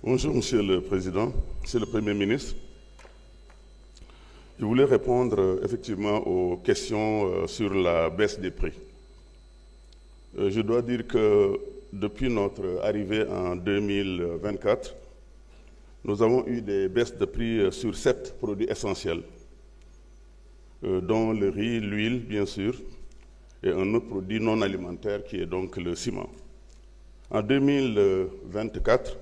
Bonjour, Monsieur le Président, Monsieur le Premier ministre. Je voulais répondre effectivement aux questions sur la baisse des prix. Je dois dire que depuis notre arrivée en 2024, nous avons eu des baisses de prix sur 7 produits essentiels, dont le riz, l'huile, bien sûr, et un autre produit non alimentaire qui est donc le ciment. En 2024,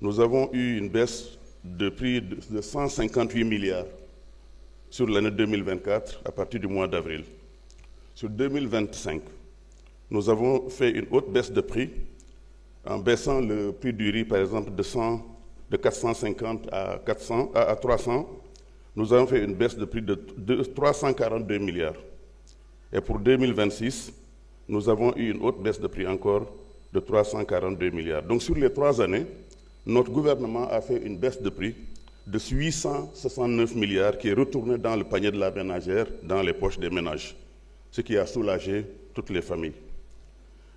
nous avons eu une baisse de prix de 158 milliards sur l'année 2024 à partir du mois d'avril. Sur 2025, nous avons fait une haute baisse de prix en baissant le prix du riz, par exemple, de 450 à 300. Nous avons fait une baisse de prix de 342 milliards. Et pour 2026, nous avons eu une haute baisse de prix encore de 342 milliards. Donc sur les 3 années, notre gouvernement a fait une baisse de prix de 869 milliards qui est retournée dans le panier de la ménagère, dans les poches des ménages, ce qui a soulagé toutes les familles.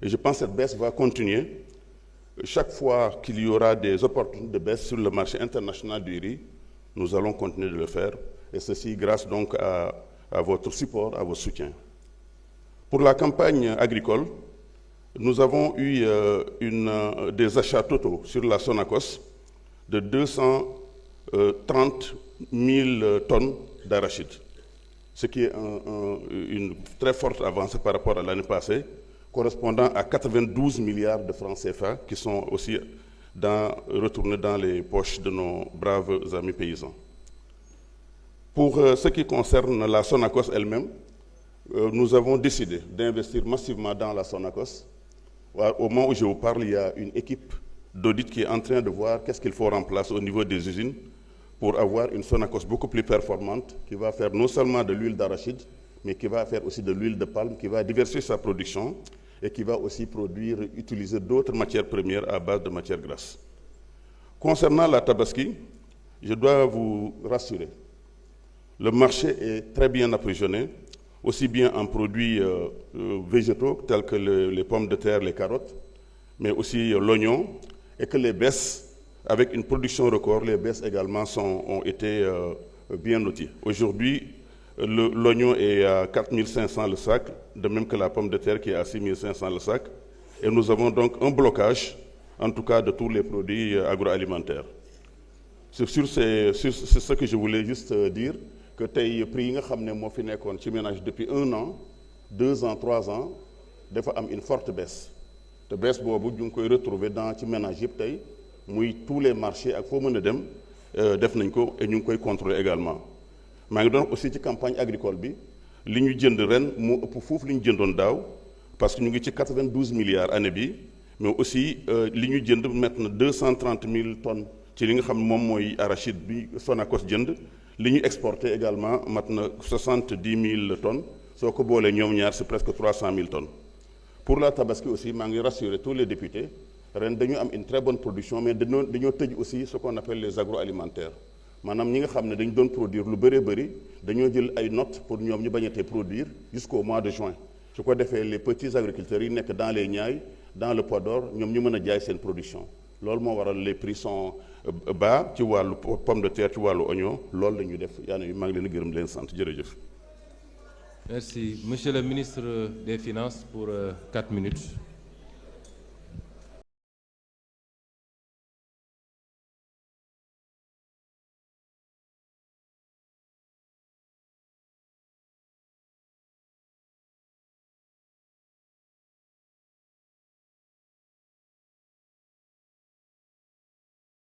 Et je pense que cette baisse va continuer. Chaque fois qu'il y aura des opportunités de baisse sur le marché international du riz, nous allons continuer de le faire, et ceci grâce donc à votre support, à votre soutien. Pour la campagne agricole, nous avons eu des achats totaux sur la Sonacos de 230 000 tonnes d'arachide, ce qui est une très forte avancée par rapport à l'année passée, correspondant à 92 milliards de francs CFA qui sont aussi retournés dans les poches de nos braves amis paysans. Pour ce qui concerne la Sonacos elle-même, nous avons décidé d'investir massivement dans la Sonacos. Au moment où je vous parle, il y a une équipe d'audit qui est en train de voir qu'est-ce qu'il faut remplacer au niveau des usines pour avoir une Sonacos beaucoup plus performante qui va faire non seulement de l'huile d'arachide, mais qui va faire aussi de l'huile de palme, qui va diversifier sa production et qui va aussi utiliser d'autres matières premières à base de matières grasses. Concernant la Tabaski, je dois vous rassurer, le marché est très bien approvisionné, aussi bien en produits végétaux tels que les pommes de terre, les carottes, mais aussi l'oignon, et que les baisses, avec une production record, les baisses également ont été bien notées. Aujourd'hui, l'oignon est à 4 500 le sac, de même que la pomme de terre qui est à 6 500 le sac, et nous avons donc un blocage, en tout cas de tous les produits agroalimentaires. C'est ce que je voulais juste dire, que tey prix yi nga xam ne moo fi nekkoon ci ménage depuis 1 an, 2 ans, 3 ans, dafa am une forte baisse. te baisse boobu ñu ngi koy retrouver dans ci ménage yëpp tey muy tous les marchés ak foo mën a dem def nañ ko et ñu ngi koy contrôler également. maa ngi doon aussi ci campagne agricole bi li ñu jënd ren moo ëpp foofu li ñu jëndoon daaw parce que ñu ngi ci 92 milliards année bi, mais aussi li ñu jënd maintenant 230 000 tonnes ci li nga xam moom mooy arachide bi Sonacos jënd. Li ñu exporté également maintenant 70 000 tonnes soo ko boolee ñoom ñaar c'est presque 300 000 tonnes. Pour la Tabaski aussi maa ngi rassurer tous les députés ren dañu am une très bonne production, mais dañoo tëj aussi ce qu'on appelle les agroalimentaires maanaam ñi nga xam ne dañu doon produire lu bëree bëri dañoo jël ay notes pour ñoom ñu bañatee produire jusqu'au mois de juin. su ko defee les petits agriculteurs yi nekk dans les Niayes, dans le Podor, ñoom ñu mën a jaay seen production. loolu moo waral les prix sont bas ci wàllu pomme de terre ci wàllu oignon loolu la ñuy def yaa ngi maa ngi leen di gërëm leen sant jërëjëf. Merci. Monsieur le ministre des Finances pour 4 minutes.